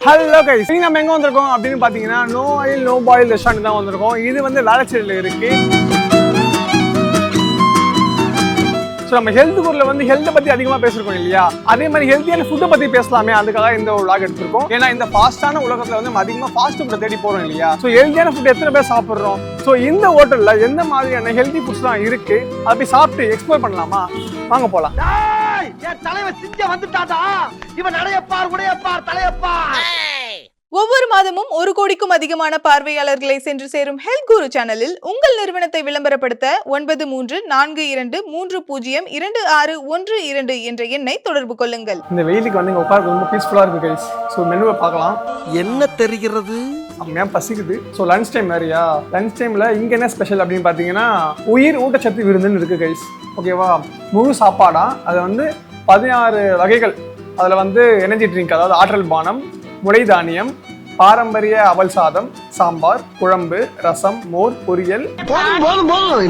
Hello guys, நீங்க நம்ம எங்க வந்திருக்கோம் அப்படின்னு பாத்தீங்கன்னா no oil no boil restaurant தான் வந்திருக்கோம். இது வந்து வேளச்சேரியில இருக்கு. ஸோ நம்ம ஹெல்த் குரூப்ல வந்து ஹெல்த்தை பத்தி அதிகமா பேசிருக்கோம் இல்லையா, அதே மாதிரி ஹெல்த்தியான ஃபுட்டை பத்தி பேசலாமே, அதுக்காக இந்த ஒரு vlog எடுத்திருக்கோம். ஏன்னா இந்த ஃபாஸ்டான உலகத்துல வந்து நம்ம அதிகமா ஃபாஸ்ட் ஃபுட்டை தேடி போறோம் இல்லையா. ஸோ ஹெல்த்தியான ஃபுட் எத்தனை பேர் சாப்பிடுறோம்? ஸோ இந்த ஹோட்டல்ல எந்த மாதிரியான ஹெல்த்தி ஃபுட்ஸ்லாம் இருக்கு, அதை போய் சாப்பிட்டு எக்ஸ்ப்ளோர் பண்ணலாமா? வாங்க போலாம். என் தலைவன் சிங்க வந்துட்டாடா. இவன் நடையப்பார் உடையப்பார் தலையப்பார். ஒவ்வொரு மாதமும் 1 கோடிக்கும் அதிகமான பார்வையாளர்களை சென்று சேரும் ஹெல்த் குரு சேனலில் உங்கள் நிறுவனத்தை விளம்பரப்படுத்த 93402612 என்ற எண்ணை தொடர்பு கொள்ளுங்கள். இந்த வெயிலுக்கு வந்து உட்கார்ந்து ரொம்ப பீஸ்ஃபுல்லா இருக்கு கைஸ். ஸோ மெனுவை பார்க்கலாம். என்ன தெரிகிறது? செம்மையா பசிக்குது. ஸோ லன்ச் டைம் வேறையா, லன்ச் டைம்ல இங்க என்ன ஸ்பெஷல் அப்படின்னு பாத்தீங்கன்னா உயிர் ஊட்டச்சத்து விருந்துன்னு இருக்கு கைஸ். ஓகேவா, முழு சாப்பாடா அது வந்து 16 வகைகள். அதுல வந்து எனர்ஜி ட்ரிங்க், அதாவது ஆற்றல் பானம், முளை தானியம், பாரம்பரிய அவல் சாதம், சாம்பார், குழம்பு, ரசம், மோர், பொரியல்.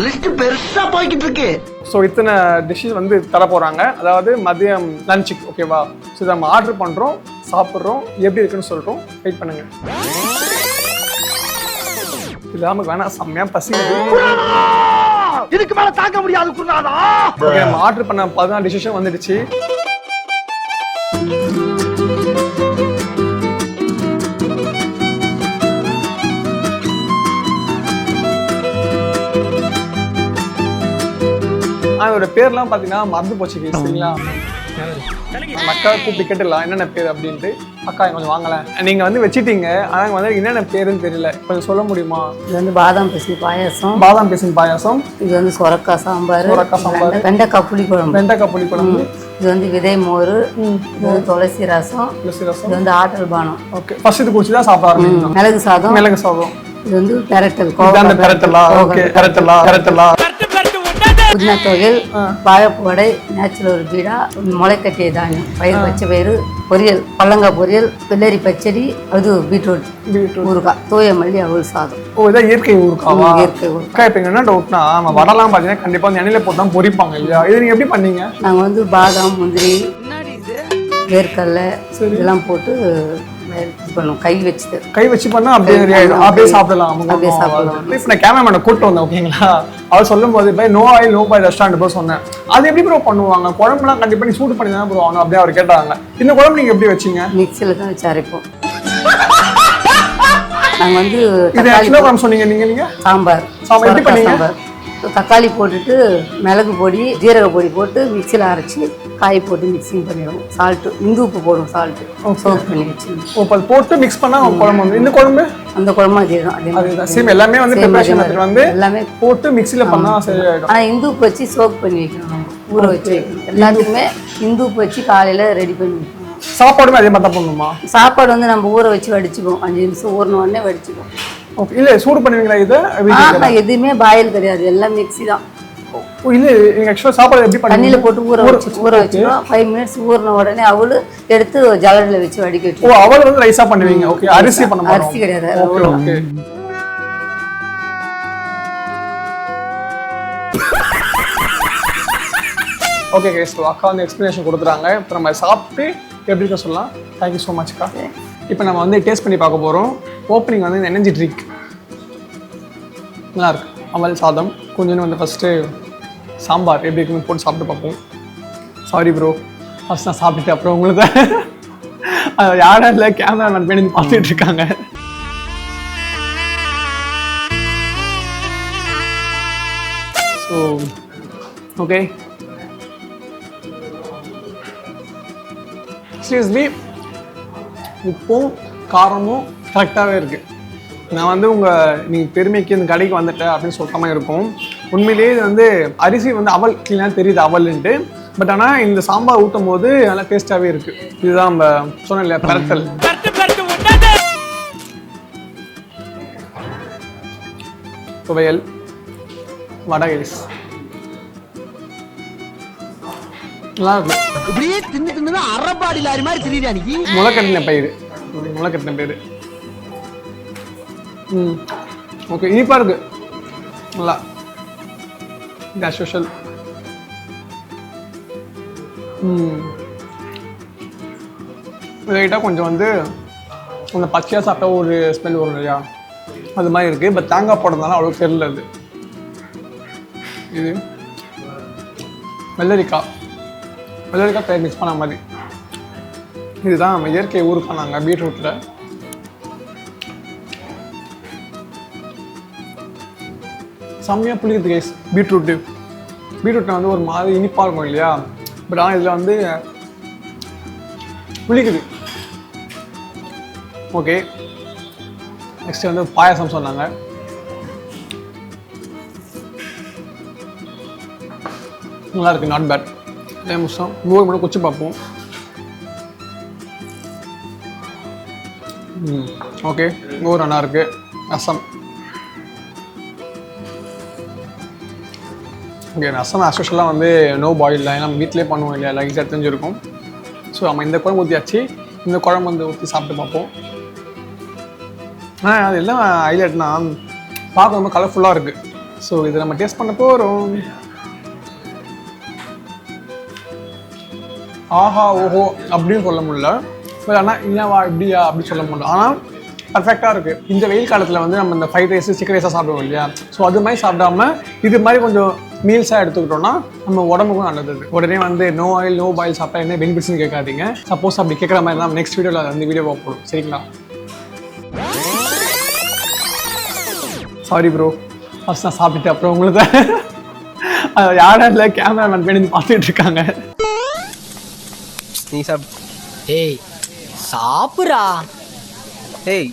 லிஸ்ட் பெருசா போய்கிட்டு இருக்கு. ஸோ இத்தனை டிஷ்ஷஸ் வந்து தர போறாங்க. அதாவது மதியம் லஞ்சுக்கு. ஓகேவா, ஸோ நம்ம ஆர்டர் பண்றோம், சாப்பிட்றோம், எப்படி இருக்குன்னு சொல்றோம். வெயிட் பண்ணுங்க. இது நமக்கு வேணா, செம்மையா பசிக்குது. இதுக்கு மேல தாங்க முடியாது குருநாதா. ஓகே, நம்ம ஆர்டர் பண்ண 14 டிஷ்ஷஸ் வந்துடுச்சு. அவரோட பேர்லாம் பாத்தீங்கன்னா மறந்து போச்சு சரிங்களா. அக்கா கூப்பிட்டு கேட்டுலாம் என்னென்ன பேர் அப்படின்ட்டு. அக்கா கொஞ்சம் வாங்கல, நீங்க வந்து வச்சுட்டீங்க, ஆனா வந்து என்னென்ன பேருன்னு தெரியல, கொஞ்சம் சொல்ல முடியுமா? இது வந்து பாதாம் பிசின் பாயாசம், பாதாம் பிசின் பாயாசம். இது வந்து சொரக்காய் சாம்பார், சொரக்காய் சாம்பார், வெண்டைக்காய் புளி குழம்பு, வெண்டைக்காய் புளி குழம்பு, இது வந்து விதை மோர், இது வந்து துளசி ரசம், துளசி ரசம், இது வந்து ஆற்றல் பானம். ஓகே, ஃபர்ஸ்ட் இது குடிச்சு தான் சாப்பிட ஆரம்பிக்கணும். மிளகு சாதம், மிளகு சாதம், இது வந்து பெரட்டல், பெரட்டலா. ஓகே, பெரட்டலா, பெரட்டலா. புதினா தொகையில், வாழைப்பூ வடை, நேச்சுரல் பீடா, முளைக்கட்டிய தானியம், பயிர் பச்சை பயிறு, பொரியல், பள்ளங்காய் பொரியல், வெள்ளரி பச்சடி, அது பீட்ரூட் ஊறுகாய், தூய மல்லி அவல் சாதம். ஓ, இதான் இயற்கை ஊறுகாவா? இயற்கை ஊறுகாய். அக்கா, இப்போ என்ன டவுட்னா, நம்ம வடலாம் பார்த்தீங்கன்னா கண்டிப்பா அந்த எண்ணெயில போட்டு தான் பொரிப்பாங்க இல்லையா, இது நீங்க எப்படி பண்ணீங்க? நாங்கள் வந்து பாதாம், முந்திரி, வேர்க்கடலை இதெல்லாம் போட்டு இது பண்ணுவோம். கை வச்சு பண்ணா அப்படியே ஆயிடும், அப்படியே சாப்பிடலாம். அப்படியே சாப்பிடலாம். இப்போ நான் கேமராமேனை கூப்பிட்டு வந்தேன். ஓகேங்களா, அவர் சொல்லும் போது by no oil no boil restaurant போய் சொன்னேன். அது எப்படி ப்ரோ பண்ணுவாங்க? குழம்புலாம் கண்டிப்பா நீ சூடு பண்ணி தான் போடுவாங்க அப்படியே அவர் கேட்டாங்க. இந்த குழம்பு நீங்க எப்படி வச்சீங்க? மிக்சியில் தான் வச்சு அரைப்போம். நாங்கள் வந்து குழம்பு சொன்னீங்க நீங்க சாம்பார் எப்படி பண்ணீங்க? சாம்பார் தக்காளி போட்டுட்டு மிளகு பொடி ஜீரக பொடி போட்டு மிக்சியில் அரைச்சி காய் போட்டு மிக்சிங் பண்ணிடுவோம். சால்ட்டு, இந்து உப்பு போடுவோம், சால்ட்டு சோக் பண்ணி வச்சு போட்டு மிக்ஸ் பண்ணா குழம்பு வந்து. இந்த குழம்பு அந்த குழம்பு அதே தான். சேம் எல்லாமே வந்து ப்ரிப்பரேஷன் மெத்தட் வந்து எல்லாமே போட்டு மிக்ஸில பண்ணா சரியாயிடும். ஆனால் இந்து உப்பு வச்சு சோக் பண்ணி வைக்கணும், நம்ம ஊற வச்சு வைக்கணும். எல்லாத்துக்குமே இந்து உப்பு வச்சு காலையில் ரெடி பண்ணி வைக்கணும். சாப்பாடுமே அதே மாதிரி தான் பண்ணணுமா? சாப்பாடு வந்து நம்ம ஊற வச்சு வடிச்சுக்குவோம். 5 நிமிஷம் ஊறின உடனே வடிச்சுக்குவோம். ஓகே, இல்ல சூடு பண்ணுவீங்களா இது? எதுவுமே பாயில் கிடையாது, எல்லாம் மிக்ஸி தான். இல்ல நீங்க ஆக்சுவலா சாப்பாடு எப்படி பண்ணுவீங்க? தண்ணியில போட்டு ஊற வச்சிடும். 5 மினிட்ஸ் ஊறின உடனே அவளு எடுத்து ஜல்லடல வச்சு வடிக்க வச்சு. ஓ, அவள் வந்து ரைஸா பண்ணுவீங்க. ஓகே, அரிசி பண்ண மாட்டோம். அரிசி கிடையாது. ஓகே ஓகே கைஸ், அக்கா வந்து எக்ஸ்பிளனேஷன் கொடுத்துறாங்க. இப்போ நம்ம சாப்பிட்டு எப்படி இருக்க சொல்லலாம். தேங்க்யூ ஸோ மச் அக்கா. இப்போ நம்ம வந்து டேஸ்ட் பண்ணி பார்க்க போகிறோம். ஓப்பனிங் வந்து இந்த எனர்ஜி ட்ரிங்க் நல்லா இருக்கு. அவல் சாதம் கொஞ்சம் வந்து ஃபஸ்ட்டு சாம்பார் எப்படி இருக்குன்னு போட்டு சாப்பிட்டு பார்ப்போம். சாரி ப்ரோ, ஃபஸ்ட் நான் சாப்பிட்டுட்டு அப்புறம் உங்களுக்கு யாரும் இல்லை, கேமராமேன் பண்ணி பார்த்துட்டு இருக்காங்க. ஸோ ஓகே, சீரியஸ்லி உப்பும் காரமும் கரெக்டாகவே இருக்குது. நான் வந்து நீங்கள் பெருமைக்கு இந்த கடைக்கு வந்துட்டேன் அப்படின்னு சொல்கிற மாதிரி இருக்கும். உண்மையிலேயே இது வந்து அரிசி வந்து அவல் கிளீனாக தெரியுது அவல்ன்ட்டு. பட் ஆனால் இந்த சாம்பார் ஊட்டும் போது நல்லா டேஸ்ட்டாகவே இருக்குது. இதுதான் நம்ம சொன்னோம் இல்லையா, பெரட்டல். துவையல், வடகைஸ் நல்லா இருக்கு. இப்படியே தின்னு அரபாடி லாரி மாதிரி தெரியுது. அன்னைக்கு முளைக்கட்டின பயிர். ஓகே, இனிப்பா இருக்கு நல்லா. as usual. லைட்டாக கொஞ்சம் வந்து அந்த பச்சையாக சாப்பிட்டா ஒரு ஸ்மெல் வரும் இல்லையா அது மாதிரி இருக்குது. பட் தேங்காய் போடுறதுனால அவ்வளோ தெரியல. அது இது வெள்ளரிக்காய் தயிர் மிக்ஸ் பண்ண மாதிரி. இதுதான் நம்ம இயற்கை ஊர் பண்ணாங்க பீட்ரூட்டில். செம்மையாக புளிக்குது கைஸ். பீட்ரூட்டில் வந்து ஒரு மாதிரி இனிப்பாக இருக்கும் இல்லையா, பட் ஆனால் இதில் வந்து புளிக்குது. ஓகே, நெக்ஸ்ட் வந்து பாயாசம் சொன்னாங்க. நல்லா இருக்குது, நாட் பேட். அதே நிமிஷம் நூறு மட்டும் குச்சி பார்ப்போம். ஓகே, நூறு நல்லா இருக்குது. ரசம். ஓகே, ரசம் ஆஸ்யூஷுவலாக வந்து நோ பாயில் தான், நம்ம வீட்டிலே பண்ணுவோம் இல்லையா, எல்லாம் ஈஸியாக தெரிஞ்சிருக்கும். ஸோ நம்ம இந்த குழம்பு ஊற்றியாச்சு. இந்த குழம்பு வந்து ஊற்றி சாப்பிட்டு பார்ப்போம். அது எல்லாம் ஹைலைட்னா பார்க்க ரொம்ப கலர்ஃபுல்லாக இருக்குது. ஸோ இதை நம்ம டேஸ்ட் பண்ண போகிறோம். ஆஹா ஓஹோ அப்படின்னு சொல்ல முடியல, பட் ஆனால் இல்லைவா இப்படியா அப்படின்னு சொல்ல முடியல. ஆனால் பர்ஃபெக்டாக இருக்குது. இந்த வெயில் காலத்தில் வந்து நம்ம இந்த ஃப்ரைட் ரைஸு சிக்கன் ரைஸாக சாப்பிடுவோம் இல்லையா, ஸோ அது மாதிரி சாப்பிடாம இது மாதிரி கொஞ்சம் மீல்ஸாக எடுத்துக்கிட்டோம்னா நம்ம உடம்புக்கும் நல்லது. உடனே வந்து நோ ஆயில் நோ பாயில் சாப்பிட்டா என்ன பெனிஃபிட்ஸ்னு கேட்காதீங்க. சப்போஸ் அப்படி கேட்குற மாதிரி தான் நெக்ஸ்ட் வீடியோவில் வந்து வீடியோ போடும். சரிங்களா? சாரி ப்ரோ, ஃபஸ்ட் நான் சாப்பிட்டுட்டு அப்புறம் உங்களுக்கு யாரும் இல்லை, கேமராமேன் பண்ணி பார்த்துட்டு இருக்காங்க. நீ ஏய் சாப்பிட்றா. ஏய்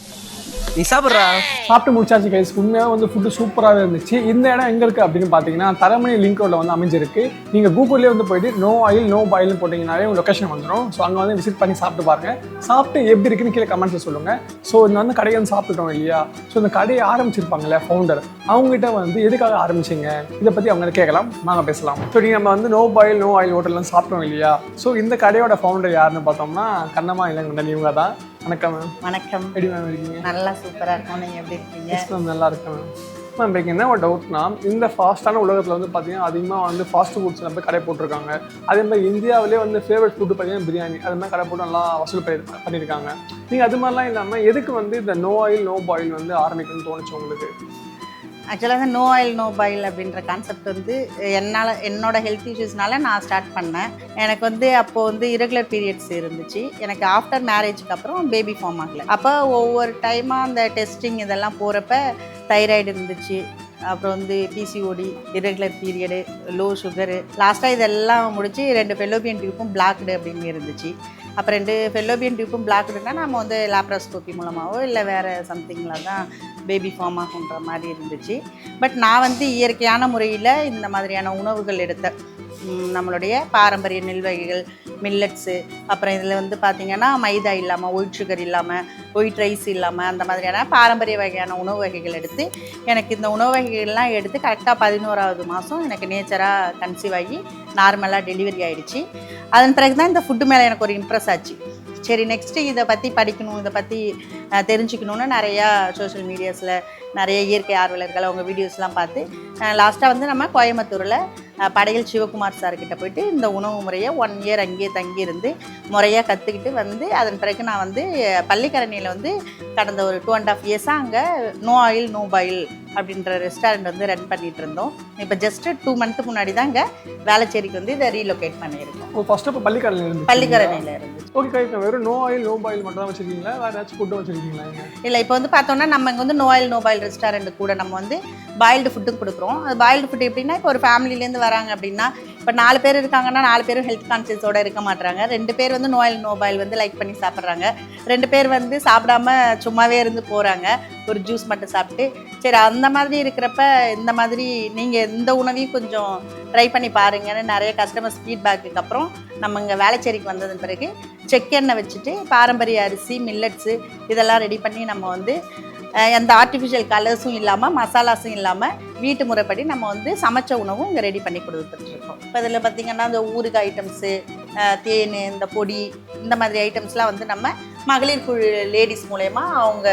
நீ சாப்பிட்றா. சாப்பிட்டு முடிச்சாச்சு கைஸ். உண்மையாக வந்து ஃபுட்டு சூப்பராகவே இருந்துச்சு. இந்த இடம் எங்கே இருக்குது அப்படின்னு பார்த்தீங்கன்னா தரமணி லிங்க் ரோட்டில் வந்து அமைஞ்சிருக்கு. நீங்கள் கூகுள்லேயே வந்து போயிட்டு நோ ஆயில் நோ பாயில்னு போட்டிங்கனாலே உங்கள் லொக்கேஷன் வந்துடும். ஸோ அங்கே வந்து விசிட் பண்ணி சாப்பிட்டு பாருங்கள். சாப்பிட்டு எப்படி இருக்குன்னு கீழே கமெண்ட்ஸில் சொல்லுங்கள். ஸோ இந்த வந்து கடையை வந்து சாப்பிட்டுட்டோம் இல்லையா, ஸோ இந்த கடையை ஆரம்பிச்சிருப்பாங்கல்ல ஃபவுண்டர், அவங்ககிட்ட வந்து எதுக்காக ஆரம்பிச்சிங்க இதை பற்றி அவங்க கேட்கலாம், நாங்கள் பேசலாம். ஸோ நீங்கள் நம்ம வந்து நோ பாயில் நோ ஆயில் ஹோட்டல்லாம் சாப்பிட்டோம் இல்லையா, ஸோ இந்த கடையோட ஃபவுண்டர் யாருன்னு பார்த்தோம்னா கண்ணம்மா இளங்கண்டன், இவங்க தான். வணக்கம் மேம். வணக்கம். எப்படி மேம் இருக்கீங்க? நல்லா சூப்பராக இருக்கும். நீங்கள் எப்படி இருக்கீங்க? நல்லா இருக்கேன் மேம். இப்போ என்ன ஒரு டவுட்னா, இந்த ஃபாஸ்ட்டான உலகத்தில் வந்து பார்த்தீங்கன்னா அதிகமாக வந்து ஃபாஸ்ட் ஃபுட்ஸ் நம்ம கடை போட்டிருக்காங்க. அதே மாதிரி இந்தியாவிலே வந்து ஃபேவரட் ஃபுட்டு பார்த்தீங்கன்னா பிரியாணி, அது மாதிரி கடை போட்டு நல்லா வசூல் பண்ணியிருக்காங்க. நீங்கள் அது மாதிரிலாம் இல்லாமல் எதுக்கு வந்து இந்த நோ ஆயில் நோ பாயில் வந்து ஆரம்பிக்கணும்னு தோணுச்சு உங்களுக்கு? ஆக்சுவலாக வந்து நோ ஆயில் நோ பாயில் அப்படின்ற கான்செப்ட் வந்து என்னோட ஹெல்த் இஷ்யூஸ்னால நான் ஸ்டார்ட் பண்ணேன். எனக்கு வந்து அப்போது வந்து இரகுலர் பீரியட்ஸ் இருந்துச்சு. எனக்கு ஆஃப்டர் மேரேஜுக்கு அப்புறம் பேபி ஃபார்ம் ஆகலை. அப்போ ஒவ்வொரு டைமாக அந்த டெஸ்டிங் இதெல்லாம் போகிறப்ப தைராய்டு இருந்துச்சு, அப்புறம் வந்து PCOD, irregular period, low sugar, லாஸ்ட்டாக இதெல்லாம் முடிச்சு 2 ஃபெல்லோபியன் டியூப்பும் பிளாக்டு அப்படின்னு இருந்துச்சு. அப்போ 2 ஃபெல்லோபியன் டியூப்பும் பிளாக்டுனா நம்ம வந்து லாப்ராஸ்கோபி மூலமாகவோ இல்லை வேறு சம்திங்கில் தான் பேபி ஃபார்ம் ஆகுன்ற மாதிரி இருந்துச்சு. பட் நான் வந்து இயற்கையான முறையில் இந்த மாதிரியான உணவுகள் எடுத்தேன். நம்மளுடைய பாரம்பரிய நெல் வகைகள், மில்லட்ஸு, அப்புறம் இதில் வந்து பார்த்திங்கன்னா மைதா இல்லாமல், ஒயிட் சுகர் இல்லாமல், ஒயிட் ரைஸ் இல்லாமல், அந்த மாதிரியான பாரம்பரிய வகையான உணவு வகைகள் எடுத்து எனக்கு இந்த உணவு வகைகள்லாம் எடுத்து கரெக்டாக 11வது மாதம் எனக்கு நேச்சராக கன்சீவ் ஆகி நார்மலாக டெலிவரி ஆகிடுச்சு. அதன் பிறகு தான் இந்த ஃபுட்டு மேலே எனக்கு ஒரு இம்ப்ரெஸ் ஆச்சு. சரி, நெக்ஸ்ட்டு இதை பற்றி படிக்கணும், இதை பற்றி தெரிஞ்சுக்கணுன்னு நிறையா சோஷியல் மீடியாஸில் நிறைய இயற்கை ஆர்வலர்கள் அவங்க வீடியோஸ்லாம் பார்த்து லாஸ்ட்டாக வந்து நம்ம கோயம்புத்தூரில் படையல் சிவகுமார் சார்கிட்ட போயிட்டு இந்த உணவு முறையை 1 இயர் அங்கேயே தங்கியிருந்து முறையாக கற்றுக்கிட்டு வந்து அதன் பிறகு நான் வந்து பள்ளிக்கரணையில் வந்து கடந்த ஒரு 2.5 இயர்ஸாக அங்கே நோ ஆயில் நோ பாயில் அப்படின்ற ரெஸ்டாரண்ட் வந்து ரன் பண்ணிகிட்டு இருந்தோம். இப்போ ஜஸ்ட்டு 2 மந்த்து முன்னாடி தான் இங்கே வேளச்சேரிக்கு வந்து இதை ரீலொகேட் பண்ணியிருக்கோம். ஃபர்ஸ்ட் இப்போ பள்ளிக்கரணையில் இருந்து. ஓகே, வெறும் நோ ஆயில் நோ பாயில் மட்டும் தான் வச்சுருக்கீங்களா, வேறு ஏதாச்சும் ஃபுட்டும் வச்சுருக்கீங்களா? இல்லை, இப்போ வந்து பார்த்தோன்னா நம்ம இங்கே வந்து no oil no boil restaurant கூட நம்ம வந்து பாயில்டு ஃபுட்டும் கொடுக்குறோம். அது பாயில்டு ஃபுட் எப்படின்னா, இப்போ ஒரு ஃபேமிலிலேருந்து வராங்க அப்படின்னா, இப்போ 4 பேர் இருக்காங்கன்னா 4 பேரும் ஹெல்த் கான்சியஸோடு இருக்க மாட்டாங்க. 2 பேர் வந்து நோ ஆயில் நோ பாயில் வந்து லைக் பண்ணி சாப்பிட்றாங்க. 2 பேர் வந்து சாப்பிடாம சும்மாவே இருந்து போகிறாங்க, ஒரு ஜூஸ் மட்டும் சாப்பிட்டு. சரி, அந்த மாதிரி இருக்கிறப்ப இந்த மாதிரி நீங்கள் இந்த உணவையும் கொஞ்சம் ட்ரை பண்ணி பாருங்கன்னு நிறைய கஸ்டமர்ஸ் ஃபீட்பேக்கு அப்புறம் நம்ம இங்கே வேளச்சேரிக்கு வந்ததன் பிறகு செக்கெண்ணெய் வச்சுட்டு பாரம்பரிய அரிசி, மில்லட்ஸு இதெல்லாம் ரெடி பண்ணி நம்ம வந்து எந்த ஆர்டிஃபிஷியல் கலர்ஸும் இல்லாமல் மசாலாஸும் இல்லாமல் வீட்டு முறைப்படி நம்ம வந்து சமைச்ச உணவும் இங்கே ரெடி பண்ணி கொடுத்துட்ருக்கோம். இப்போ இதில் பார்த்திங்கன்னா இந்த ஊறுகாய் ஐட்டம்ஸு, தேன், இந்த பொடி, இந்த மாதிரி ஐட்டம்ஸ்லாம் வந்து நம்ம மகளிர் குழு லேடிஸ் மூலயமா அவங்க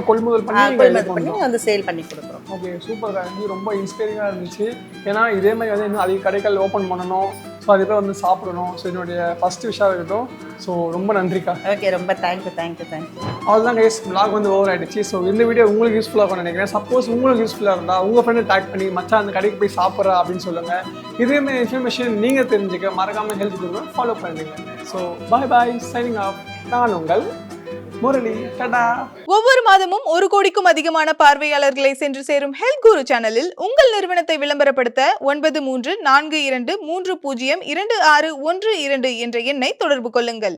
கொள்முதல் பண்ணி வந்து சேல் பண்ணி கொடுக்குறோம். Okay, super. ரொம்ப இன்ஸ்பைரிங்காக இருந்துச்சு. ஏன்னா இதே மாதிரி வந்து இன்னும் அதிக கடைகள் ஓப்பன் பண்ணணும். ஸோ அது பேர் வந்து சாப்பிடணும். ஸோ என்னுடைய ஃபஸ்ட்டு விஷயம் இருக்கட்டும். ஸோ ரொம்ப நன்றிக்கா. ஓகே, ரொம்ப தேங்க்யூ. அவ்வளோதான் கைஸ், vlog வந்து ஓவர் ஆகிடுச்சு. ஸோ இந்த வீடியோ உங்களுக்கு யூஸ்ஃபுல்லாக இருக்கும்னு நினைக்கிறேன். சப்போஸ் உங்களுக்கு யூஸ்ஃபுல்லாக இருந்தால் உங்கள் ஃப்ரெண்டை டேக் பண்ணி மச்சான் அந்த கடைக்கு போய் சாப்பிட்றா அப்படின்னு சொல்லுங்கள். இதேமாதிரி இன்ஃபர்மேஷன் நீங்கள் தெரிஞ்சுக்க மறக்காமல் ஹெல்த் குரூப்பை ஃபாலோ பண்ணுங்க. So bye signing off. நான் உங்கள் முரளி. டாடா. ஒவ்வொரு மாதமும் 1 கோடிக்கும் அதிகமான பார்வையாளர்களை சென்று சேரும் ஹெல்த் குரு சேனலில் உங்கள் நிறுவனத்தை விளம்பரப்படுத்த 9342302612 என்ற எண்ணை தொடர்பு கொள்ளுங்கள்.